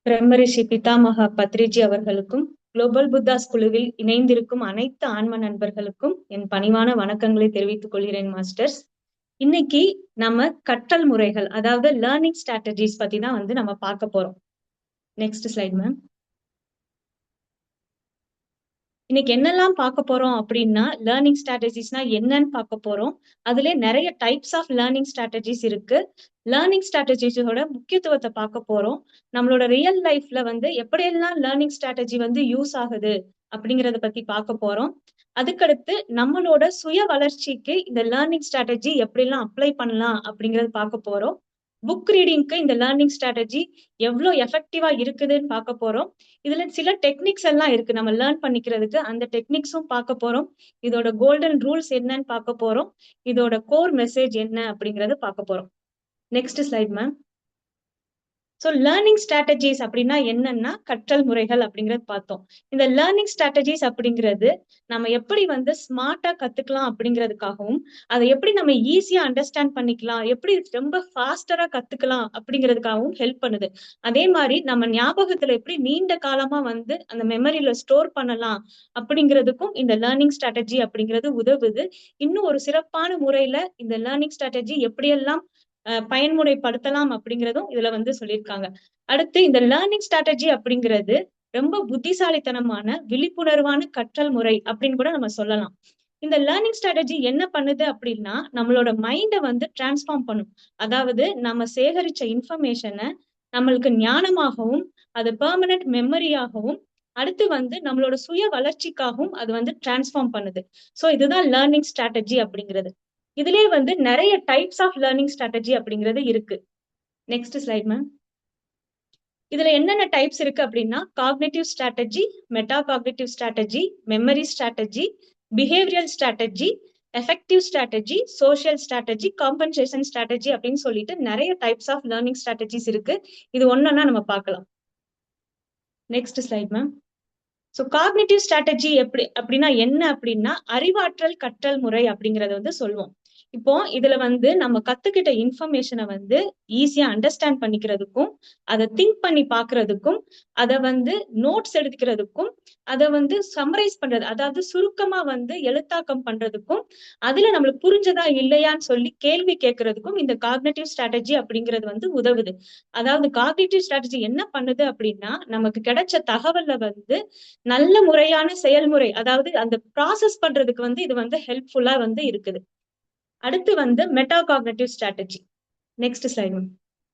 பிரம்மரிஷி பிதாமகா பத்ரிஜி அவர்களுக்கும் global Buddha's குழுவில் இணைந்திருக்கும் அனைத்து ஆன்ம நண்பர்களுக்கும் என் பணிவான வணக்கங்களை தெரிவித்துக் கொள்கிறேன் மாஸ்டர்ஸ். இன்னைக்கு நம்ம கற்றல் முறைகள், அதாவது லேர்னிங் ஸ்ட்ராட்டஜிஸ் பத்தி தான் நம்ம பார்க்க போறோம். Next slide ma'am. இன்னைக்கு என்னெல்லாம் பார்க்க போறோம் அப்படின்னா, லேர்னிங் ஸ்ட்ராட்டஜிஸ்னா என்னன்னு பார்க்க போறோம். அதுல நிறைய டைப்ஸ் ஆஃப் லேர்னிங் ஸ்ட்ராட்டஜிஸ் இருக்கு. லேர்னிங் ஸ்ட்ராட்டஜிஸோட முக்கியத்துவத்தை பார்க்க போறோம். நம்மளோட ரியல் லைஃப்ல எப்படியெல்லாம் லேர்னிங் ஸ்ட்ராட்டஜி யூஸ் ஆகுது அப்படிங்கறத பத்தி பார்க்க போறோம். அதுக்கடுத்து நம்மளோட சுய வளர்ச்சிக்கு இந்த லேர்னிங் ஸ்ட்ராட்டஜி எப்படிலாம் அப்ளை பண்ணலாம் அப்படிங்கறத பார்க்க போறோம். புக் ரீடிங்க்கு இந்த லேர்னிங் ஸ்ட்ராட்டஜி எவ்வளவு எஃபெக்டிவா இருக்குதுன்னு பார்க்க போறோம். இதுல சில டெக்னிக்ஸ் எல்லாம் இருக்கு நம்ம லேர்ன் பண்ணிக்கிறதுக்கு. அந்த டெக்னிக்ஸும் பார்க்க போறோம். இதோட கோல்டன் ரூல்ஸ் என்னன்னு பார்க்க போறோம். இதோட கோர் மெசேஜ் என்ன அப்படிங்கறத பார்க்க போறோம். Next slide ma'am. So learning strategies அப்படின்னா என்னன்னா கற்றல் முறைகள் அப்படிங்கறது பார்த்தோம். இந்த லேர்னிங் ஸ்ட்ராட்டஜிஸ் அப்படிங்கிறது நம்ம எப்படி ஸ்மார்ட்டா கத்துக்கலாம் அப்படிங்கிறதுக்காகவும், அதை எப்படி நம்ம ஈஸியா அண்டர்ஸ்டாண்ட் பண்ணிக்கலாம், எப்படி ரொம்ப ஃபாஸ்டரா கத்துக்கலாம் அப்படிங்கிறதுக்காகவும் ஹெல்ப் பண்ணுது. அதே மாதிரி நம்ம ஞாபகத்துல எப்படி நீண்ட காலமா அந்த மெமரியில ஸ்டோர் பண்ணலாம் அப்படிங்கிறதுக்கும் இந்த லேர்னிங் ஸ்ட்ராட்டஜி அப்படிங்கிறது உதவுது. இன்னும் ஒரு சிறப்பான முறையில இந்த லேர்னிங் ஸ்ட்ராட்டஜி எப்படியெல்லாம் பயன்முறைப்படுத்தலாம் அப்படிங்கிறதும் இதுல சொல்லியிருக்காங்க. அடுத்து இந்த லேர்னிங் ஸ்ட்ராட்டஜி அப்படிங்கிறது ரொம்ப புத்திசாலித்தனமான விழிப்புணர்வான கற்றல் முறை அப்படின்னு கூட நம்ம சொல்லலாம். இந்த லேர்னிங் ஸ்ட்ராட்டஜி என்ன பண்ணுது அப்படின்னா, நம்மளோட மைண்டை டிரான்ஸ்ஃபார்ம் பண்ணும். அதாவது நம்ம சேகரிச்ச இன்ஃபர்மேஷனை நம்மளுக்கு ஞானமாகவும், அது பெர்மனன்ட் மெமரியாகவும், அடுத்து நம்மளோட சுய வளர்ச்சிக்காகவும் அது டிரான்ஸ்ஃபார்ம் பண்ணுது. சோ இதுதான் லேர்னிங் ஸ்ட்ராட்டஜி அப்படிங்கிறது. இதுலயே நிறைய டைப்ஸ் ஆஃப் லேர்னிங் ஸ்ட்ராட்டஜி அப்படிங்கிறது இருக்கு. Next slide ma'am. இதுல என்னென்ன டைப்ஸ் இருக்கு அப்படின்னா, cognitive strategy, metacognitive strategy, memory strategy, behavioural strategy, effective strategy, social strategy, compensation strategy அப்படின்னு சொல்லிட்டு நிறைய டைப்ஸ் ஆஃப் லேர்னிங் ஸ்ட்ராட்டஜிஸ் இருக்கு. இது ஒன்னொன்னா நம்ம பார்க்கலாம். Next slide ma'am. So cognitive strategy அப்படின்னா என்ன அப்படின்னா, அறிவாற்றல் கற்றல் முறை அப்படிங்கறத சொல்லுவோம். இப்போ இதுல நம்ம கத்துக்கிட்ட இன்ஃபர்மேஷனை ஈஸியா அண்டர்ஸ்டாண்ட் பண்ணிக்கிறதுக்கும், அதை திங்க் பண்ணி பாக்குறதுக்கும், அதை நோட்ஸ் எடுத்துக்கிறதுக்கும், அதை சம்மரைஸ் பண்றது, அதாவது சுருக்கமா எழுத்தாக்கம் பண்றதுக்கும், அதுல நம்மளுக்கு புரிஞ்சதா இல்லையான்னு சொல்லி கேள்வி கேட்கறதுக்கும் இந்த காக்னிட்டிவ் ஸ்ட்ராட்டஜி அப்படிங்கிறது உதவுது. அதாவது காக்னிட்டிவ் ஸ்ட்ராட்டஜி என்ன பண்ணுது அப்படின்னா, நமக்கு கிடைச்ச தகவல்ல நல்ல முறையான செயல்முறை, அதாவது அந்த ப்ராசஸ் பண்றதுக்கு இது ஹெல்ப்ஃபுல்லா இருக்குது. அடுத்து metacognitive strategy. Next slide.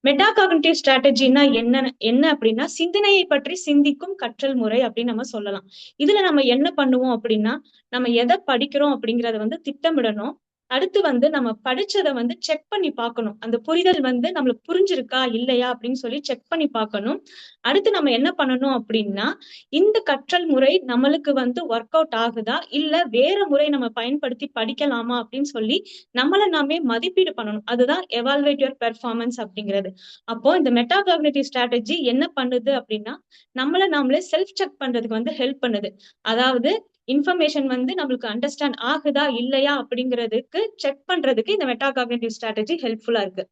Meta cognitive ஸ்ட்ராட்டஜினா என்ன அப்படின்னா, சிந்தனையை பற்றி சிந்திக்கும் கற்றல் முறை அப்படின்னு நம்ம சொல்லலாம். இதுல நம்ம என்ன பண்ணுவோம் அப்படின்னா, நம்ம எதை படிக்கிறோம் அப்படிங்கறத திட்டமிடணும். அடுத்து நம்ம படிச்சதை செக் பண்ணி பார்க்கணும். அந்த புரிதல் நம்மளுக்கு புரிஞ்சிருக்கா இல்லையா அப்படின்னு சொல்லி செக் பண்ணி பார்க்கணும். அடுத்து நம்ம என்ன பண்ணணும் அப்படின்னா, இந்த கற்றல் முறை நம்மளுக்கு ஒர்க் அவுட் ஆகுதா, இல்ல வேற முறை நம்ம பயன்படுத்தி படிக்கலாமா அப்படின்னு சொல்லி நம்மள நாமே மதிப்பீடு பண்ணணும். அதுதான் எவால்வேட் யுவர் பெர்ஃபார்மன்ஸ் அப்படிங்கிறது. அப்போ இந்த மெட்டா காக்னிட்டிவ் ஸ்ட்ராட்டஜி என்ன பண்ணுது அப்படின்னா, நம்மள நாமளே செல்ஃப் செக் பண்றதுக்கு ஹெல்ப் பண்ணுது. அதாவது இன்ஃபர்மேஷன் நம்மளுக்கு அண்டர்ஸ்டாண்ட் ஆகுதா இல்லையா அப்படிங்கிறதுக்கு செக் பண்றதுக்கு இந்த மெட்டா காக்னிட்டிவ் ஸ்ட்ராட்டஜி ஹெல்ப்ஃபுல்லா இருக்கு.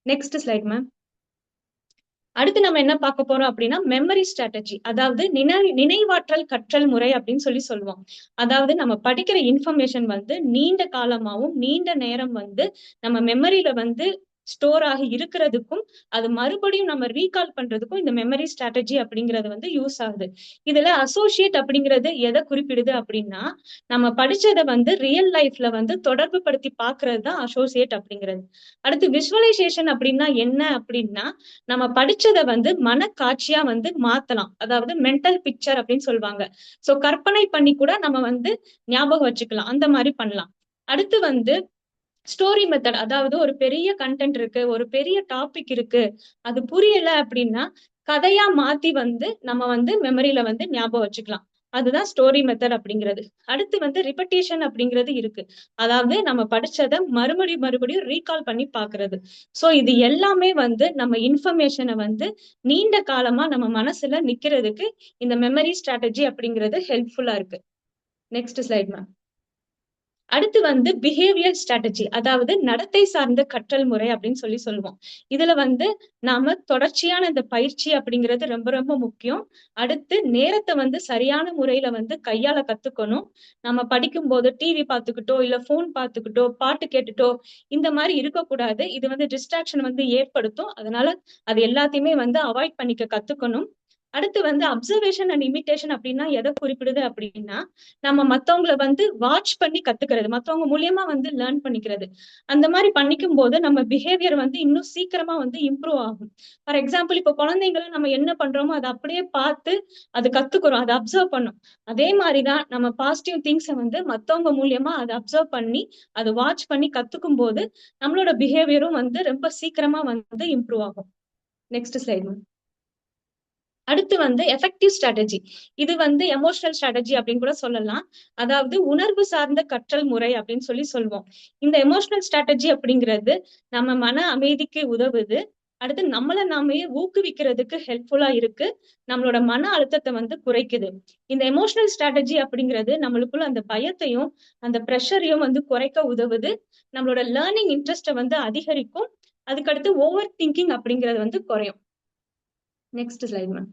Next slide ma'am. அடுத்து நம்ம என்ன பார்க்க போறோம் அப்படின்னா, மெமரி ஸ்ட்ராட்டஜி, அதாவது நினைவாற்றல் கற்றல் முறை அப்படின்னு சொல்லுவோம். அதாவது நம்ம படிக்கிற இன்ஃபர்மேஷன் நீண்ட காலமாவும் நீண்ட நேரம் நம்ம மெமரியில ஸ்டோர் ஆகி இருக்கிறதுக்கும், அது மறுபடியும் நம்ம ரீகால் பண்றதுக்கும் இந்த மெமரி ஸ்ட்ராட்டஜி அப்படிங்கிறது யூஸ் ஆகுது. இதுல அசோசியேட் அப்படிங்கிறது எதை குறிப்பிடுது அப்படின்னா, நம்ம படிச்சதை ரியல் லைஃப்ல தொடர்பு படுத்தி பாக்குறது தான் அசோசியேட் அப்படிங்கிறது. அடுத்து விஷுவலைசேஷன் அப்படின்னா என்ன அப்படின்னா, நம்ம படிச்சதை மனக்காட்சியா மாத்தலாம். அதாவது மென்டல் பிக்சர் அப்படின்னு சொல்லுவாங்க. சோ கற்பனை பண்ணி கூட நம்ம ஞாபகம் வச்சுக்கலாம். அந்த மாதிரி பண்ணலாம். அடுத்து ஸ்டோரி மெத்தட், அதாவது ஒரு பெரிய கண்டென்ட் இருக்கு, ஒரு பெரிய டாபிக் இருக்கு, அது புரியல அப்படின்னா கதையா மாத்தி நம்ம மெமரியில ஞாபகம் வச்சுக்கலாம். அதுதான் ஸ்டோரி மெத்தட் அப்படிங்கிறது. அடுத்து ரிப்பீட்டேஷன் அப்படிங்கிறது இருக்கு. அதாவது நம்ம படிச்சதை மறுபடியும் ரீகால் பண்ணி பாக்குறது. சோ இது எல்லாமே நம்ம இன்ஃபர்மேஷனை நீண்ட காலமா நம்ம மனசுல நிக்கிறதுக்கு இந்த மெமரி ஸ்ட்ராட்டஜி அப்படிங்கிறது ஹெல்ப்ஃபுல்லா இருக்கு. Next slide ma'am. அடுத்து வந்து பிஹேவியர் ஸ்ட்ராட்டஜி, அதாவது நடத்தை சார்ந்த கற்றல் முறை அப்படின்னு சொல்லுவோம். இதுல வந்து நாம தொடர்ச்சியான இந்த பயிற்சி அப்படிங்கிறது ரொம்ப ரொம்ப முக்கியம். அடுத்து நேரத்த வந்து சரியான முறையில வந்து கையாள கத்துக்கணும். நம்ம படிக்கும்போது டிவி பார்த்துக்கிட்டோ, இல்ல ஃபோன் பார்த்துக்கிட்டோ, பாட்டு கேட்டுட்டோ இந்த மாரி இருக்கக்கூடாது. இது வந்து டிஸ்ட்ராக்ஷன் வந்து ஏற்படுத்தும். அதனால அது எல்லாத்தையுமே வந்து அவாய்ட் பண்ணிக்க கத்துக்கணும். அடுத்து வந்து அப்சர்வேஷன் அண்ட் இமிட்டேஷன் அப்படின்னா எத குறிப்பிடுது அப்படின்னா, நம்ம மத்தவங்கள வந்து வாட்ச் பண்ணி கத்துக்கிறது. மத்தவங்க மூலியமா வந்து லேர்ன் பண்ணிக்கிறது. அந்த மாரி பண்ணிக்கும்போது நம்ம பிஹேவியர் வந்து இன்னும் சீக்கிரமா வந்து இம்ப்ரூவ் ஆகும். ஃபார் எக்ஸாம்பிள் இப்போ குழந்தைங்கள நம்ம என்ன பண்றோமோ அத அப்படியே பார்த்து அது கத்துக்கிறோம். அத அப்சர்வ் பண்ணோம். அதே மாரி தான் நம்ம பாசிட்டிவ் திங்ஸ வந்து மத்தவங்க மூலியமா அத அப்சர்வ் பண்ணி, அத வாட்ச் பண்ணி கத்துக்கும்போது, நம்மளோட பிஹேவியரும் வந்து ரொம்ப சீக்கிரமா வந்து இம்ப்ரூவ் ஆகும். Next slide ma'am. அடுத்து வந்து எஃபெக்டிவ் ஸ்ட்ராட்டஜி. இது வந்து எமோஷனல் ஸ்ட்ராட்டஜி அப்படின்னு கூட சொல்லலாம். அதாவது உணர்வு சார்ந்த கற்றல் முறை அப்படின்னு சொல்லுவோம். இந்த எமோஷனல் ஸ்ட்ராட்டஜி அப்படிங்கிறது நம்ம மன அமைதிக்கு உதவுது. அடுத்து நம்மள நாமே ஊக்குவிக்கிறதுக்கு ஹெல்ப்ஃபுல்லா இருக்கு. நம்மளோட மன அழுத்தத்த வந்து குறைக்குது. இந்த எமோஷனல் ஸ்ட்ராட்டஜி அப்படிங்கிறது நம்மளுக்குள்ள அந்த பயத்தையும், அந்த பிரஷரையும் வந்து குறைக்க உதவுது. நம்மளோட லேர்னிங் இன்ட்ரெஸ்ட்ட வந்து அதிகரிக்கும். அதுக்கடுத்து ஓவர் திங்கிங் அப்படிங்கிறது வந்து குறையும். Next slide ma'am.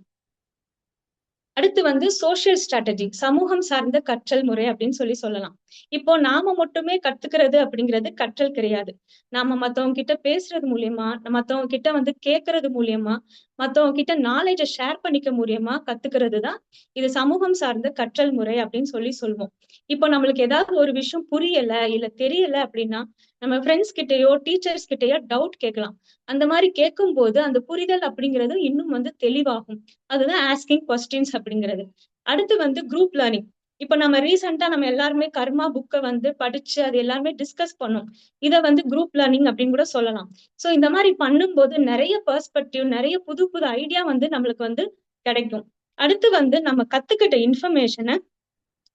அடுத்து வந்து சோசியல் ஸ்ட்ராட்டஜி, சமூகம் சார்ந்த கற்றல் முறை அப்படின்னு சொல்லலாம். இப்போ நாம மட்டுமே கத்துக்கிறது அப்படிங்கிறது கற்றல் கிடையாது. நாம மத்தவங்க கிட்ட பேசுறது மூலியமா, மத்தவங்க கிட்ட வந்து கேட்கறது மூலியமா, மத்தவங்க கிட்ட நாலேட்ஜ ஷேர் பண்ணிக்க மூலியமா கத்துக்கிறது தான் இது சமூகம் சார்ந்த கற்றல் முறை அப்படின்னு சொல்லுவோம். இப்போ நம்மளுக்கு ஏதாவது ஒரு விஷயம் புரியல, இல்ல தெரியல அப்படின்னா, நம்ம ஃப்ரெண்ட்ஸ் கிட்டயோ, டீச்சர்ஸ் கிட்டயோ டவுட் கேட்கலாம். அந்த மாரி கேட்கும்போது அந்த புரிதல் அப்படிங்கிறது இன்னும் வந்து தெளிவாகும். அதுதான் ஆஸ்கிங் கொஸ்டின்ஸ் அப்படிங்கிறது. அடுத்து வந்து குரூப் லேர்னிங். இப்ப நம்ம ரீசென்ட்டா நம்ம எல்லாருமே கர்மா புக்க வந்து படிச்சு அது எல்லாருமே டிஸ்கஸ் பண்ணோம். இத வந்து குரூப் லேர்னிங் அப்படின்னு கூட சொல்லலாம். சோ இந்த மாரி பண்ணும்போது நெறைய பெர்ஸ்பெக்டிவ், நெறைய புது புது ஐடியா வந்து நம்மளுக்கு வந்து கிடைக்கும். அடுத்து வந்து நம்ம கத்துக்கிட்ட இன்ஃபர்மேஷன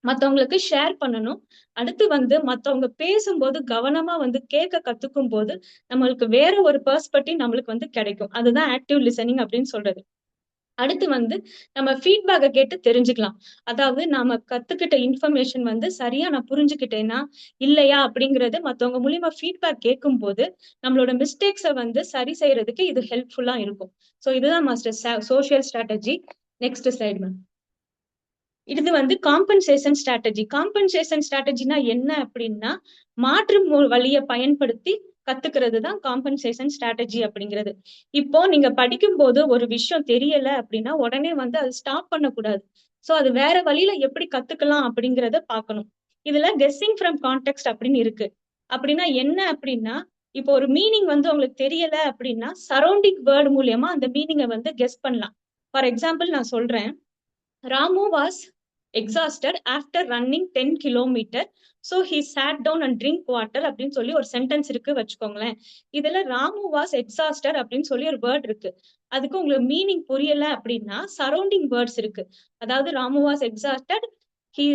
மத்தவங்களுக்கு ஷேர் பண்ணணும். அடுத்து வந்து மத்தவங்க பேசும்போது கவனமா வந்து கேட்க கத்துக்கும்போது, நம்மளுக்கு வேற ஒரு பெர்ஸ்பெக்டிவ் நம்மளுக்கு வந்து கிடைக்கும். அதுதான் ஆக்டிவ் லிசனிங் அப்படின்னு சொல்றது. அடுத்து வந்து நம்ம ஃபீட்பேக்க கேட்டு தெரிஞ்சுக்கலாம். அதாவது நாம கத்துக்கிட்ட இன்ஃபர்மேஷன் வந்து சரியா நான் புரிஞ்சுக்கிட்டேனா, இல்லையா அப்படிங்கிறது மத்தவங்க மூலியமா ஃபீட்பேக் கேட்கும்போது, நம்மளோட மிஸ்டேக்ஸ வந்து சரி செய்யறதுக்கு இது ஹெல்ப்ஃபுல்லா இருக்கும். சோ இதுதான் master social strategy. Next slide ma'am. இது வந்து காம்பன்சேஷன் ஸ்ட்ராட்டஜி. காம்பன்சேஷன் ஸ்ட்ராட்டஜினா என்ன அப்படின்னா, மாற்று வழிய பயன்படுத்தி கத்துக்கிறது தான் காம்பன்சேஷன் ஸ்ட்ராட்டஜி அப்படிங்கிறது. இப்போ நீங்க படிக்கும்போது ஒரு விஷயம் தெரியல அப்படின்னா, உடனே வந்து அத ஸ்டாப் பண்ணக்கூடாது. சோ அது வேற வழியில எப்படி கத்துக்கலாம் அப்படிங்கிறத பார்க்கணும். இதுல கெஸ்ஸிங் ஃப்ரம் கான்டெக்ஸ்ட் அப்படின்னு இருக்கு. அப்படின்னா என்ன அப்படின்னா, இப்போ ஒரு மீனிங் வந்து உங்களுக்கு தெரியல அப்படின்னா, சரவுண்டிங் வேர்ட் மூலியமா அந்த மீனிங்க வந்து கெஸ் பண்ணலாம். ஃபார் எக்ஸாம்பிள் நான் சொல்றேன். Ramu was exhausted after running 10 kilometer. So he sat down and drink water அப்படின்னு சொல்லி ஒரு சென்டென்ஸ் இருக்கு வச்சுக்கோங்களேன். இதுல ராமு வாஸ் எக்ஸாஸ்டட் அப்படின்னு சொல்லி ஒரு வேர்ட் இருக்கு. அதுக்கு உங்களுக்கு மீனிங் புரியல அப்படின்னா சரௌண்டிங் வேர்ட்ஸ் இருக்கு. அதாவது Ramu was exhausted he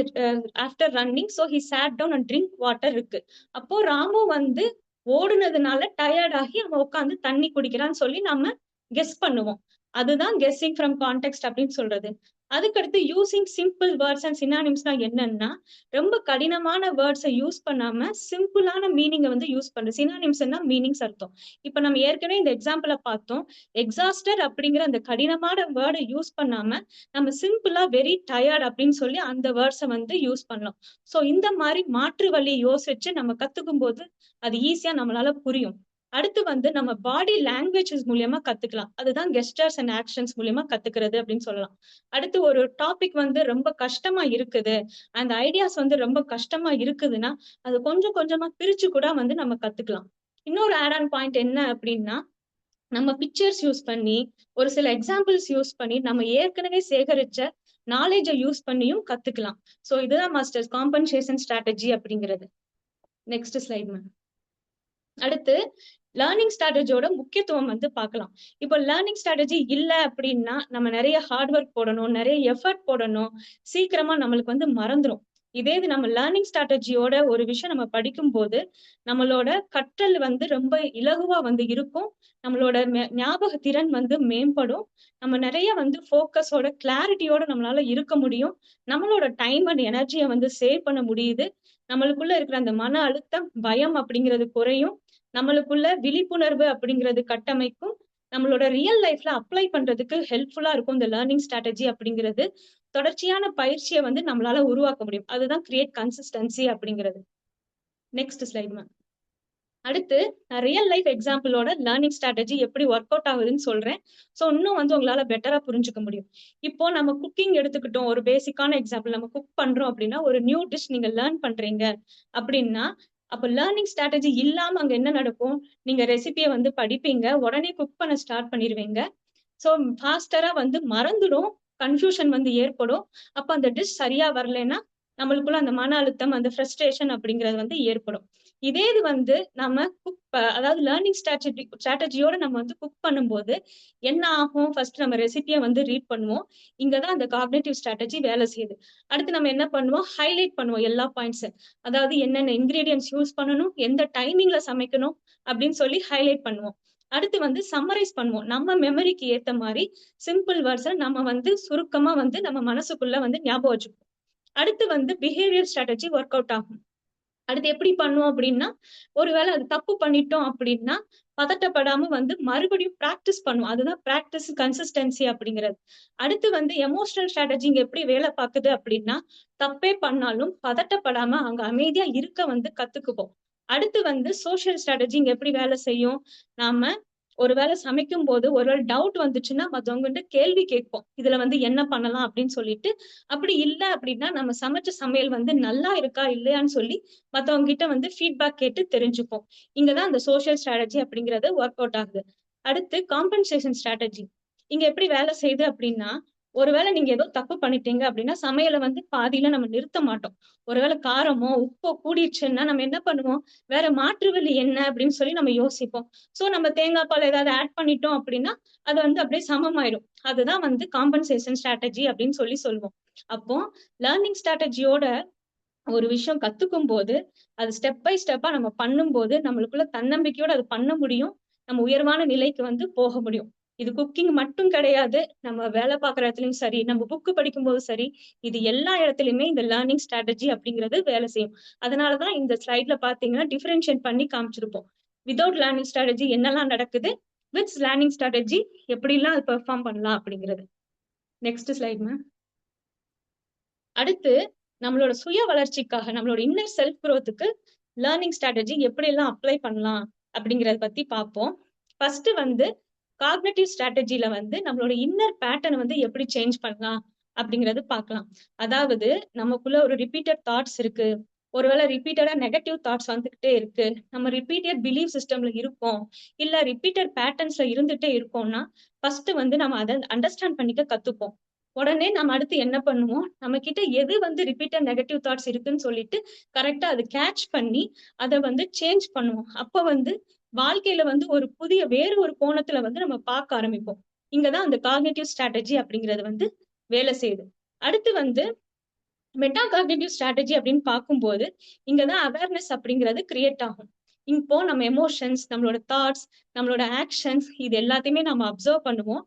after running so he sat down and drink water இருக்கு. அப்போ ராமு வந்து ஓடுனதுனால டயர்ட் ஆகி அவன் உட்காந்து தண்ணி குடிக்கிறான்னு சொல்லி நம்ம கெஸ் பண்ணுவோம். அதுதான் கெஸ்ஸிங் ஃப்ரம் கான்டெக்ஸ்ட் அப்படின்னு சொல்றது. அதுக்கடுத்து யூசிங் சிம்பிள் வேர்ட்ஸ் அண்ட் சினானிம்ஸ்னா என்னன்னா, ரொம்ப கடினமான வேர்ட்ஸ யூஸ் பண்ணாம, சிம்பிளான மீனிங்க வந்து யூஸ் பண்றது. சினானிம்ஸ்னா மீனிங்ஸ் அர்த்தம். இப்ப நம்ம ஏற்கனவே இந்த எக்ஸாம்பிள பார்த்தோம். எக்ஸாஸ்டட் அப்படிங்கிற அந்த கடினமான வேர்ட யூஸ் பண்ணாம, நம்ம சிம்பிளா வெரி டயர்ட் அப்படின்னு சொல்லி அந்த வேர்ட்ஸ வந்து யூஸ் பண்ணலாம். சோ இந்த மாரி மாற்று வழி யோசிச்சு நம்ம கத்துக்கும்போது, அது ஈஸியா நம்மளால புரியும். அடுத்து வந்து நம்ம பாடி லாங்குவேஜஸ் மூலியமா கத்துக்கலாம். அதுதான் கெஸ்டர்ஸ் அண்ட் ஆக்ஷன்ஸ் மூலியமா கத்துக்கிறது அப்படின்னு சொல்லலாம். அடுத்து ஒரு டாபிக் வந்து ரொம்ப கஷ்டமா இருக்குது. அந்த ஐடியாஸ் வந்து ரொம்ப கஷ்டமா இருக்குதுன்னா, அது கொஞ்சம் கொஞ்சமா பிரிச்சு கூட வந்து நம்ம கத்துக்கலாம். இன்னொரு ஆட் ஆன் பாயிண்ட் என்ன அப்படின்னா, நம்ம பிக்சர்ஸ் யூஸ் பண்ணி, ஒரு சில எக்ஸாம்பிள்ஸ் யூஸ் பண்ணி, நம்ம ஏற்கனவே சேகரிச்ச நாலேட்ஜ யூஸ் பண்ணியும் கத்துக்கலாம். சோ இதுதான் மாஸ்டர்ஸ் காம்பன்சேஷன் ஸ்ட்ராட்டஜி அப்படிங்கிறது. Next slide ma'am. அடுத்து லேர்னிங் ஸ்ட்ராட்டஜியோட முக்கியத்துவம் வந்து பார்க்கலாம். இப்போ லேர்னிங் ஸ்ட்ராட்டஜி இல்ல அப்படின்னா, நம்ம நெறைய ஹார்ட் ஒர்க் போடணும், நெறைய எஃபர்ட் போடணும். சீக்கிரமா நம்மளுக்கு வந்து மறந்துரும். இதே இது நம்ம லேர்னிங் ஸ்ட்ராட்டஜியோட ஒரு விஷயம் நம்ம படிக்கும்போது, நம்மளோட கற்றல் வந்து ரொம்ப இலகுவா வந்து இருக்கும். நம்மளோட ஞாபக திறன் வந்து மேம்படும். நம்ம நெறைய வந்து ஃபோக்கஸோட, கிளாரிட்டியோட நம்மளால இருக்க முடியும். நம்மளோட டைம் அண்ட் எனர்ஜிய வந்து சேவ் பண்ண முடியுது. நம்மளுக்குள்ள இருக்கிற அந்த மன அழுத்தம், பயம் அப்படிங்கிறது குறையும். நம்மளுக்குள்ள விழிப்புணர்வு அப்படிங்கிறது கட்டமைக்கும். நம்மளோட ரியல் லைஃப்ல அப்ளை பண்றதுக்கு ஹெல்ப்ஃபுல்லா இருக்கும் இந்த லேர்னிங் ஸ்ட்ராட்டஜி அப்படிங்கிறது. தொடர்ச்சியான பயிற்சிய வந்து நம்மளால உருவாக்க முடியும். அதுதான் கிரியேட் கன்சிஸ்டன்சி அப்படிங்கிறது. Next slide ma'am. அடுத்து நான் ரியல் லைஃப் எக்ஸாம்பிளோட லேர்னிங் ஸ்ட்ராட்டஜி எப்படி ஒர்க் அவுட் ஆகுதுன்னு சொல்றேன். ஸோ இன்னும் வந்து உங்களால பெட்டரா புரிஞ்சுக்க முடியும். இப்போ நம்ம குக்கிங் எடுத்துக்கிட்டோம். ஒரு பேசிக்கான எக்ஸாம்பிள் நம்ம குக் பண்றோம் அப்படின்னா, ஒரு நியூ டிஷ் நீங்க லேர்ன் பண்றீங்க அப்படின்னா, அப்ப லேர்னிங் ஸ்ட்ராட்டஜி இல்லாம அங்க என்ன நடக்கும்? நீங்க ரெசிபிய வந்து படிப்பீங்க. உடனே குக் பண்ண ஸ்டார்ட் பண்ணிருவீங்க. ஸோ ஃபாஸ்டரா வந்து மறந்துடும். கன்ஃப்யூஷன் வந்து ஏற்படும். அப்ப அந்த டிஷ் சரியா வரலைன்னா, நம்மளுக்குள்ள அந்த மன அழுத்தம், அந்த ஃப்ரஸ்ட்ரேஷன் அப்படிங்கிறது வந்து ஏற்படும். இதே இது வந்து நம்ம அதாவது லேர்னிங் ஸ்ட்ராட்டஜியோட நம்ம வந்து குக் பண்ணும்போது என்ன ஆகும்? ஃபர்ஸ்ட் நம்ம ரெசிபிய வந்து ரீட் பண்ணுவோம். இங்க தான் அந்த காக்னிட்டிவ் ஸ்ட்ராட்டஜி வேலை செய்யுது. அடுத்து நம்ம என்ன பண்ணுவோம்? ஹைலைட் பண்ணுவோம் எல்லா பாயிண்ட்ஸ். அதாவது என்னென்ன இன்கிரீடியன்ட்ஸ் யூஸ் பண்ணணும், எந்த டைமிங்ல சமைக்கணும் அப்படின்னு சொல்லி ஹைலைட் பண்ணுவோம். அடுத்து வந்து சம்மரைஸ் பண்ணுவோம். நம்ம மெமரிக்கு ஏத்த மாரி சிம்பிள் வேர்ட்ஸ நம்ம வந்து சுருக்கமா வந்து நம்ம மனசுக்குள்ள வந்து ஞாபகம் வச்சுப்போம். அடுத்து வந்து பிஹேவியர் ஸ்ட்ராட்டஜி ஒர்க் அவுட் ஆகும். அடுத்து எப்படி பண்ணுவோம் அப்படின்னா, ஒருவேளை அது தப்பு பண்ணிட்டோம் அப்படின்னா, பதட்டப்படாம வந்து மறுபடியும் பிராக்டிஸ் பண்ணுவோம். அதுதான் பிராக்டிஸ் கன்சிஸ்டன்சி அப்படிங்கிறது. அடுத்து வந்து எமோஷனல் ஸ்ட்ராட்டஜி இங்க எப்படி வேலை பாக்குது அப்படின்னா, தப்பே பண்ணாலும் பதட்டப்படாம அங்க அமைதியா இருக்க வந்து கத்துக்குவோம். அடுத்து வந்து சோசியல் ஸ்ட்ராட்டஜி இங்க எப்படி வேலை செய்யும்? நாம ஒருவேளை சமைக்கும்போது ஒருவேளை டவுட் வந்துச்சுன்னா மத்தவங்ககிட்ட கேள்வி கேட்போம். இதுல வந்து என்ன பண்ணலாம் அப்படின்னு சொல்லிட்டு. அப்படி இல்ல அப்படின்னா நம்ம சமைச்ச சமையல் வந்து நல்லா இருக்கா இல்லையான்னு சொல்லி மத்தவங்க கிட்ட வந்து ஃபீட்பேக் கேட்டு தெரிஞ்சுப்போம். இங்கதான் அந்த சோசியல் ஸ்ட்ராட்டஜி அப்படிங்கிறது ஒர்க் அவுட் ஆகுது. அடுத்து காம்பன்சேஷன் ஸ்ட்ராட்டஜி. இங்க எப்படி வேலை செய்யுது அப்படின்னா, ஒருவேளை நீங்க ஏதோ தப்பு பண்ணிட்டீங்க அப்படின்னா சமையலை வந்து பாதியில நம்ம நிறுத்த மாட்டோம். ஒருவேளை காரமோ உப்போ கூடிடுச்சுன்னா நம்ம என்ன பண்ணுவோம்? வேற மாற்று வழி என்ன அப்படின்னு சொல்லி நம்ம யோசிப்போம். சோ நம்ம தேங்காய் பால் ஏதாவது ஆட் பண்ணிட்டோம் அப்படின்னா அது வந்து அப்படியே சமமாயிடும். அதுதான் வந்து காம்பன்சேஷன் ஸ்ட்ராட்டஜி அப்படின்னு சொல்லி சொல்லுவோம். அப்போ லேர்னிங் ஸ்ட்ராட்டஜியோட ஒரு விஷயம் கத்துக்கும் போது அது ஸ்டெப் பை ஸ்டெப்பா நம்ம பண்ணும்போது நம்மளுக்குள்ள தன்னம்பிக்கையோட அது பண்ண முடியும். நம்ம உயர்வான நிலைக்கு வந்து போக முடியும். இது குக்கிங் மட்டும் கிடையாது. நம்ம வேலை பார்க்குற இடத்துலயும் சரி, நம்ம புக் படிக்கும்போது சரி, இது எல்லா இடத்துலயுமே இந்த லேர்னிங் ஸ்ட்ராட்டஜி அப்படிங்கிறது வேலை செய்யும். அதனாலதான் இந்த ஸ்லைட்ல பாத்தீங்கன்னா டிஃபரன்ஷியேட் பண்ணி காமிச்சிருப்போம். வித்தவுட் லேர்னிங் ஸ்ட்ராட்டஜி என்னெல்லாம் நடக்குது, வித் லேர்னிங் ஸ்ட்ராட்டஜி எப்படிலாம் அது பெர்ஃபார்ம் பண்ணலாம் அப்படிங்கிறது. Next slide ma'am. அடுத்து நம்மளோட சுய வளர்ச்சிக்காக நம்மளோட இன்னர் செல்ஃப் குரோத்துக்கு லேர்னிங் ஸ்ட்ராட்டஜி எப்படி எல்லாம் அப்ளை பண்ணலாம் அப்படிங்கறத பத்தி பார்ப்போம். ஃபர்ஸ்ட் வந்து காக்னிட்டிவ் ஸ்ட்ராட்டஜில வந்து நம்மளோட இன்னர் பேட்டர்ன் வந்து எப்படி சேஞ்ச் பண்ணலாம் அப்படிங்கறது பார்க்கலாம். அதாவது நமக்குள்ள ஒரு ரிப்பீட்டட் தாட்ஸ் இருக்கு. ஒருவேளை ரிப்பீட்டடா நெகட்டிவ் தாட்ஸ் வந்துகிட்டே இருக்கு. நம்ம ரிப்பீட்டட் பிலீவ் சிஸ்டம்ல இருக்கோம். இல்ல ரிப்பீட்டட் பேட்டர்ன்ஸ்ல இருந்துட்டே இருக்கோம்னா ஃபர்ஸ்ட் வந்து நம்ம அதை அண்டர்ஸ்டாண்ட் பண்ணிக்க கத்துப்போம். உடனே நம்ம அடுத்து என்ன பண்ணுவோம்? நம்ம கிட்ட எது வந்து ரிப்பீட்டட் நெகட்டிவ் தாட்ஸ் இருக்குன்னு சொல்லிட்டு கரெக்டா அதை கேட்ச் பண்ணி அதை வந்து சேஞ்ச் பண்ணுவோம். அப்ப வந்து வாழ்க்கையில வந்து ஒரு புதிய வேறு ஒரு கோணத்துல வந்து நம்ம பார்க்க ஆரம்பிப்போம். இங்கதான் அந்த காக்னிட்டிவ் ஸ்ட்ராட்டஜி அப்படிங்கிறது வந்து வேலை செய்யுது. அடுத்து வந்து மெட்டா காக்னிட்டிவ் ஸ்ட்ராட்டஜி அப்படின்னு பார்க்கும்போது இங்கதான் அவேர்னஸ் அப்படிங்கிறது கிரியேட் ஆகும். இப்போ நம்ம எமோஷன்ஸ், நம்மளோட தாட்ஸ், நம்மளோட ஆக்ஷன்ஸ் இது எல்லாத்தையுமே நம்ம அப்சர்வ் பண்ணுவோம்.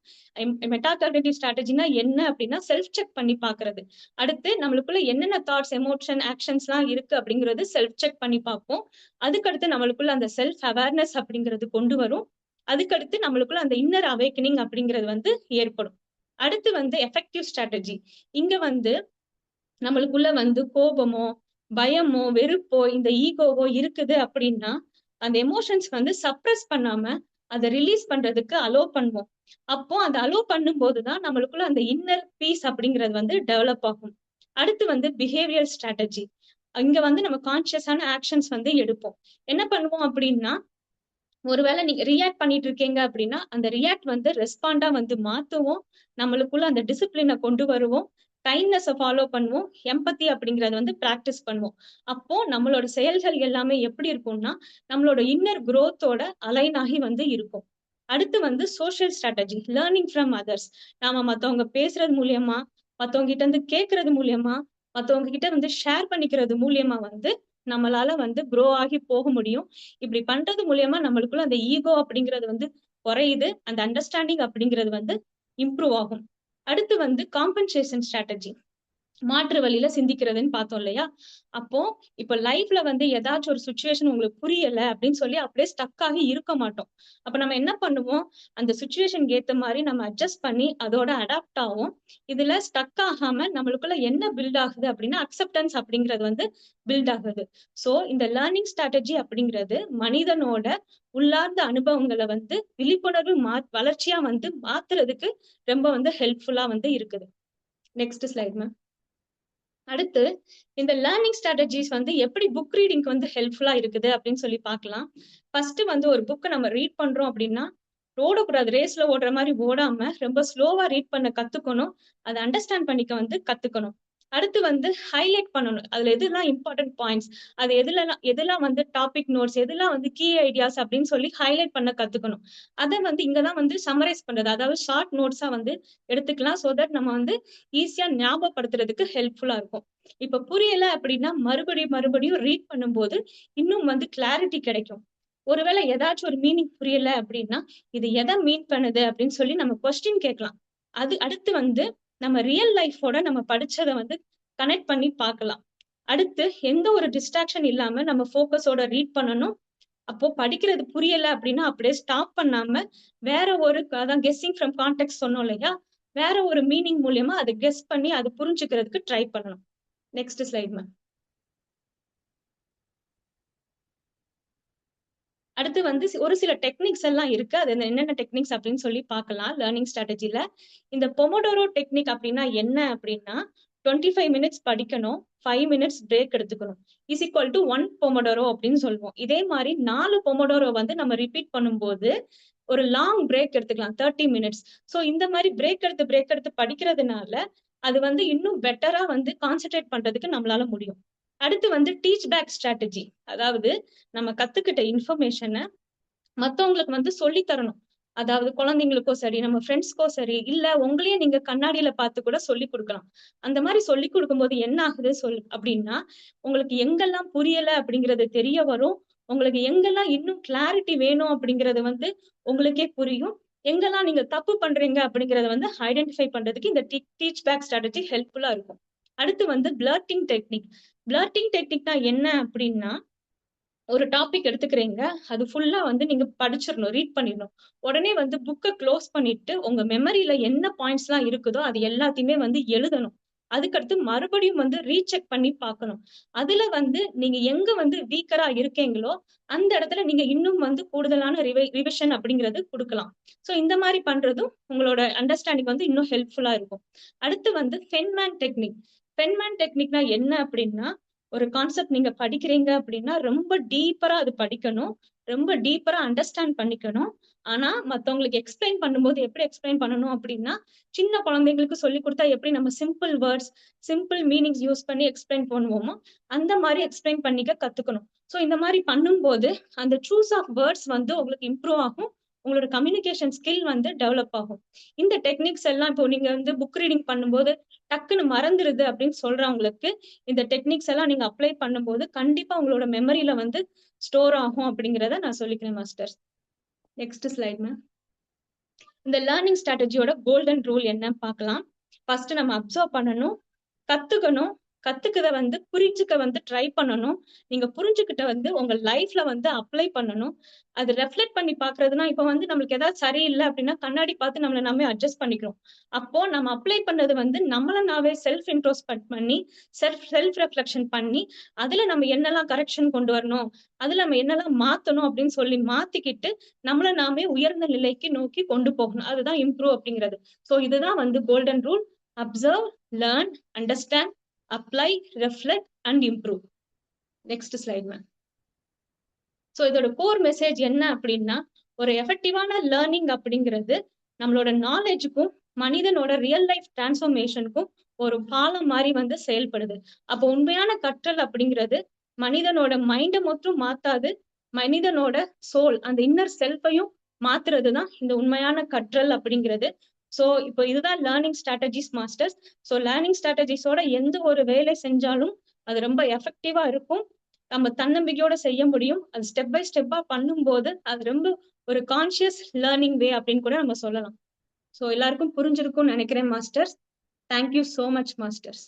மெட்டா காக்னிட்டிவ் ஸ்ட்ராட்டஜினா என்ன அப்படின்னா செல்ஃப் செக் பண்ணி பாக்குறது. அடுத்து நம்மளுக்குள்ள என்னென்ன தாட்ஸ், எமோஷன், ஆக்ஷன்ஸ் எல்லாம் இருக்கு அப்படிங்கிறது செல்ஃப் செக் பண்ணி பார்ப்போம். அதுக்கடுத்து நம்மளுக்குள்ள அந்த செல்ஃப் அவேர்னஸ் அப்படிங்கிறது கொண்டு வரும். அதுக்கடுத்து நம்மளுக்குள்ள அந்த இன்னர் அவேக்கனிங் அப்படிங்கிறது வந்து ஏற்படும். அடுத்து வந்து எஃபெக்டிவ் ஸ்ட்ராட்டஜி. இங்க வந்து நம்மளுக்குள்ள வந்து கோபமோ, பயமோ, வெறுப்போ, இந்த ஈகோவோ இருக்குது அப்படின்னா, அந்த எமோஷன்ஸ் வந்து சப்ரஸ் பண்ணாம, அத ரிலீஸ் பண்றதுக்கு அலோ பண்ணுவோம். அப்போ அந்த அலோ பண்ணும்போதுதான் நம்மளுக்குள்ள அந்த இன்னர் பீஸ் அப்படிங்கிறது வந்து டெவலப் ஆகும். அடுத்து வந்து பிஹேவியர் ஸ்ட்ராட்டஜி. இங்க வந்து நம்ம கான்சியஸான ஆக்ஷன்ஸ் வந்து எடுப்போம். என்ன பண்ணுவோம் அப்படின்னா, ஒருவேளை நீங்க ரியாக்ட் பண்ணிட்டு இருக்கீங்க அப்படின்னா, அந்த ரியாக்ட் வந்து ரெஸ்பாண்டா வந்து மாத்துவோம். நம்மளுக்குள்ள அந்த டிசிப்ளின கொண்டு வருவோம். கைண்ட்னஸ ஃபாலோ பண்ணுவோம். எம்பத்தி அப்படிங்கறத வந்து பிராக்டிஸ் பண்ணுவோம். அப்போ நம்மளோட செயல்கள் எல்லாமே எப்படி இருக்கும்னா, நம்மளோட இன்னர் குரோத்தோட அலைன் ஆகி வந்து இருக்கும். அடுத்து வந்து social strategy. Learning from others. நாம மத்தவங்க பேசுறது மூலியமா, மத்தவங்க கிட்ட இருந்து கேட்கறது மூலியமா, மத்தவங்க கிட்ட வந்து ஷேர் பண்ணிக்கிறது மூலியமா வந்து நம்மளால வந்து க்ரோ ஆகி போக முடியும். இப்படி பண்றது மூலியமா நம்மளுக்குள்ள அந்த ஈகோ அப்படிங்கிறது வந்து குறையுது. அந்த அண்டர்ஸ்டாண்டிங் அப்படிங்கிறது வந்து இம்ப்ரூவ் ஆகும். அடுத்து வந்து காம்பன்சேஷன் ஸ்ட்ராட்டஜி. மாற்று வழியில சிந்திக்கிறதுன்னு பார்த்தோம் இல்லையா? அப்போ இப்ப லைஃப்ல வந்து ஏதாச்சும் ஒரு சிச்சுவேஷன் உங்களுக்கு புரியல அப்படின்னு சொல்லி அப்படியே ஸ்டக் ஆகி இருக்க மாட்டோம். அப்ப நம்ம என்ன பண்ணுவோம்? அந்த சிச்சுவேஷனுக்கு ஏத்த மாரி நம்ம அட்ஜஸ்ட் பண்ணி அதோட அடாப்ட் ஆவோம். இதுல ஸ்டக் ஆகாம நம்மளுக்குள்ள என்ன பில்ட் ஆகுது அப்படின்னா, அக்செப்டன்ஸ் அப்படிங்கிறது வந்து பில்ட் ஆகுது. சோ இந்த லேர்னிங் ஸ்ட்ராட்டஜி அப்படிங்கிறது மனிதனோட உள்ளார்ந்த அனுபவங்கள வந்து விழிப்புணர்வு வளர்ச்சியா வந்து மாத்துறதுக்கு ரொம்ப வந்து ஹெல்ப்ஃபுல்லா வந்து இருக்குது. Next slide ma'am. அடுத்து இந்த லேர்னிங் ஸ்ட்ராட்டஜிஸ் வந்து எப்படி புக் ரீடிங்க்கு வந்து ஹெல்ப்ஃபுல்லா இருக்குது அப்படின்னு சொல்லி பார்க்கலாம். ஃபர்ஸ்ட் வந்து ஒரு புக்க நம்ம ரீட் பண்றோம் அப்படின்னா, ஓடக்கூடாது. ரேஸ்ல ஓடுற மாரி ஓடாம ரொம்ப ஸ்லோவா ரீட் பண்ண கத்துக்கணும். அத அண்டர்ஸ்டாண்ட் பண்ணிக்க வந்து கத்துக்கணும். அடுத்து வந்து ஹைலைட் பண்ணணும். அதுல எதெல்லாம் இம்பார்ட்டன்ட் பாயிண்ட்ஸ், அது எதுலலாம் எதெல்லாம் வந்து டாபிக் நோட்ஸ், எதெல்லாம் வந்து கீ ஐடியாஸ் அப்படின்னு சொல்லி ஹைலைட் பண்ண கத்துக்கணும். அத வந்து இங்க தான் வந்து சம்மரைஸ் பண்றது. அதாவது ஷார்ட் நோட்ஸா வந்து எடுத்துக்கலாம். சோ தட் நம்ம வந்து ஈஸியா ஞாபகப்படுத்துறதுக்கு ஹெல்ப்ஃபுல்லா இருக்கும். இப்ப புரியல அப்படின்னா மறுபடியும் ரீட் பண்ணும்போது இன்னும் வந்து கிளாரிட்டி கிடைக்கும். ஒருவேளை ஏதாச்சும் ஒரு மீனிங் புரியல அப்படின்னா, இது எத மீன் பண்ணுது அப்படின்னு சொல்லி நம்ம கொஸ்டின் கேட்கலாம். அது அடுத்து வந்து நம்ம ரியல் லைஃபோட நம்ம படிச்சத வந்து கனெக்ட் பண்ணி பார்க்கலாம். அடுத்து எந்த ஒரு டிஸ்ட்ராக்ஷன் இல்லாம நம்ம ஃபோக்கஸோட ரீட் பண்ணணும். அப்போ படிக்கிறது புரியல அப்படின்னா அப்படியே ஸ்டாப் பண்ணாம வேற ஒரு அதான் கெஸ்ஸிங் ஃப்ரம் கான்டெக்ஸ்ட் சொன்னோம் இல்லையா? வேற ஒரு மீனிங் மூலியமா அத கெஸ் பண்ணி அது புரிஞ்சுக்கிறதுக்கு ட்ரை பண்ணணும். Next slide ma'am. அடுத்து வந்து ஒரு சில டெக்னிக்ஸ் எல்லாம் இருக்கு. அது என்னென்ன டெக்னிக்ஸ் அப்படின்னு சொல்லி பார்க்கலாம் லேர்னிங் ஸ்ட்ராட்டஜில. இந்த பொமோடோரோ டெக்னிக் அப்படின்னா என்ன அப்படின்னா, 25 மினிட்ஸ் படிக்கணும். 5 மினிட்ஸ் பிரேக் எடுத்துக்கணும். இஸ் ஈக்குவல் டூ 1 பொமோடோரோ அப்படின்னு சொல்லுவோம். இதே மாரி 4 பொமோடோரோ வந்து நம்ம ரிப்பீட் பண்ணும்போது, ஒரு லாங் பிரேக் எடுத்துக்கலாம். 30 மினிட்ஸ். சோ இந்த மாரி பிரேக் எடுத்து படிக்கிறதுனால, அது வந்து இன்னும் பெட்டரா வந்து கான்சன்ட்ரேட் பண்றதுக்கு நம்மளால முடியும். அடுத்து வந்து டீச் பேக் ஸ்ட்ராட்டஜி. அதாவது நம்ம கத்துக்கிட்ட இன்ஃபர்மேஷன மத்தவங்களுக்கு வந்து சொல்லி தரணும். அதாவது குழந்தைங்களுக்கோ சரி, நம்ம ஃப்ரெண்ட்ஸ்க்கோ சரி, இல்ல உங்களையே நீங்க கண்ணாடியில பார்த்து கூட சொல்லிக் குடுக்கலாம். அந்த மாரி சொல்லிக் குடுக்கும்போது என்ன ஆகுது அப்படின்னா, உங்களுக்கு எங்கெல்லாம் புரியல அப்படிங்கிறது தெரிய வரும். உங்களுக்கு எங்கெல்லாம் இன்னும் கிளாரிட்டி வேணும் அப்படிங்கிறது வந்து உங்களுக்கே புரியும். எங்கெல்லாம் நீங்க தப்பு பண்றீங்க அப்படிங்கிறத வந்து ஐடென்டிஃபை பண்றதுக்கு இந்த டீச் பேக் ஸ்ட்ராட்டஜி ஹெல்ப்ஃபுல்லா இருக்கும். அடுத்து வந்து பிளர்ட்டிங் டெக்னிக். பிளர்ட்டிங் டெக்னிக்னா என்ன அப்படின்னா, ஒரு டாபிக் எடுத்துக்கிறீங்க. அது ஃபுல்லா வந்து நீங்க படிச்சிரணும். ரீட் பண்ணிடணும். உடனே வந்து புக்க க்ளோஸ் பண்ணிட்டு, உங்க மெமரியில என்ன பாயிண்ட்ஸ்லாம் இருக்குதோ, அது எல்லாத்தையுமே வந்து எழுதணும். அதுக்கடுத்து மறுபடியும் வந்து ரீசெக் பண்ணி பார்க்கணும். அதுல வந்து நீங்க எங்க வந்து வீக்கரா இருக்கீங்களோ, அந்த இடத்துல நீங்க இன்னும் வந்து கூடுதலான ரிவிஷன் அப்படிங்கிறது குடுக்கலாம். சோ இந்த மாரி பண்றதும் உங்களோட அண்டர்ஸ்டாண்டிங் வந்து இன்னும் ஹெல்ப்ஃபுல்லா இருக்கும். அடுத்து வந்து ஃபென்மேன் டெக்னிக். ஃபென்மேன் டெக்னிக்னா என்ன அப்படின்னா, ஒரு கான்செப்ட் நீங்க படிக்கிறீங்க அப்படின்னா, ரொம்ப டீப்பரா அது படிக்கணும். ரொம்ப டீப்பரா அண்டர்ஸ்டாண்ட் பண்ணிக்கணும். ஆனா, மத்தவங்களுக்கு எக்ஸ்பிளைன் பண்ணும்போது எப்படி எக்ஸ்பிளைன் பண்ணணும் அப்படின்னா, சின்ன குழந்தைங்களுக்கு சொல்லிக் குடுத்தா எப்படி நம்ம simple words, simple meanings use பண்ணி எக்ஸ்பிளைன் பண்ணுவோமோ, அந்த மாரி எக்ஸ்பிளைன் பண்ணிக்க கத்துக்கணும். சோ இந்த மாரி பண்ணும்போது, அந்த சூஸ் ஆஃப் வேர்ட்ஸ் வந்து உங்களுக்கு இம்ப்ரூவ் ஆகும். உங்களோட கம்யூனிகேஷன் ஸ்கில் வந்து டெவலப் ஆகும். இந்த டெக்னிக்ஸ் எல்லாம் இப்போ நீங்க வந்து புக் ரீடிங் பண்ணும்போது, டக்குன்னு மறந்துருது அப்படின்னு சொல்றவங்களுக்கு, இந்த டெக்னிக்ஸ் எல்லாம் நீங்க அப்ளை பண்ணும்போது, கண்டிப்பா உங்களோட மெமரியில வந்து ஸ்டோர் ஆகும் அப்படிங்கிறத நான் சொல்லிக்கிறேன் மாஸ்டர்ஸ். Next slide ma'am. இந்த லேர்னிங் ஸ்ட்ராட்டஜியோட கோல்டன் ரூல் என்னன்னு பார்க்கலாம். ஃபர்ஸ்ட் நம்ம அப்சர்வ் பண்ணணும், கத்துக்கணும். கத்துக்கத வந்து புரிஞ்சுக்க வந்து ட்ரை பண்ணணும். நீங்க புரிஞ்சுகிட்ட வந்து உங்க லைஃப்ல வந்து அப்ளை பண்ணணும். அது ரெஃப்ளெக்ட் பண்ணி பார்க்கிறதுனா, இப்ப வந்து நம்மளுக்கு ஏதாவது சரியில்ல அப்படின்னா, கண்ணாடி பார்த்து நம்மள நாமே அட்ஜஸ்ட் பண்ணிக்கிறோம். அப்போ நம்ம அப்ளை பண்ணது வந்து நம்மள நாமே செல்ஃப் இன்ட்ரோஸ்பெக்ட் பண்ணி, செல்ஃப் ரெஃப்ளெக்ஷன் பண்ணி, அதுல நம்ம என்னெல்லாம் கரெக்ஷன் கொண்டு வரணும், அதுல நம்ம என்னெல்லாம் மாத்தணும் அப்படின்னு சொல்லி மாத்திக்கிட்டு, நம்மள நாமே உயர்ந்த நிலைக்கு நோக்கி கொண்டு போகணும். அதுதான் இம்ப்ரூவ் அப்படிங்கிறது. சோ இதுதான் வந்து golden rule. Observe, learn, understand, apply, reflect and improve. Next slide ma'am. So இதோட கோர் மெசேஜ் என்ன அப்படின்னா, ஒரு எஃபெக்டிவான லேர்னிங் அப்படிங்கிறது நம்மளோட நாலேஜுக்கும் மனிதனோட ரியல் லைஃப் டிரான்ஸ்ஃபர்மேஷனுக்கும் ஒரு பாலம் மாதிரி வந்து செயல்படுது. அப்போ உண்மையான கற்றல் அப்படிங்கிறது மனிதனோட மைண்ட மட்டும் மாத்தாது, மனிதனோட சோல் அந்த இன்னர் செல்ஃபையும் மாத்துறதுதான் இந்த உண்மையான கற்றல் அப்படிங்கிறது. சோ இப்போ இதுதான் learning strategies masters. So learning ஸ்ட்ராட்டஜிஸோட எந்த ஒரு வேலை செஞ்சாலும் அது ரொம்ப எஃபெக்டிவா இருக்கும். நம்ம தன்னம்பிக்கையோட செய்ய முடியும். அது ஸ்டெப் பை ஸ்டெப்பா பண்ணும்போது அது ரொம்ப ஒரு கான்ஷியஸ் லேர்னிங் வே அப்படின்னு கூட நம்ம சொல்லலாம். சோ எல்லாருக்கும் புரிஞ்சிருக்கும்னு நினைக்கிறேன் masters. Thank you so much masters.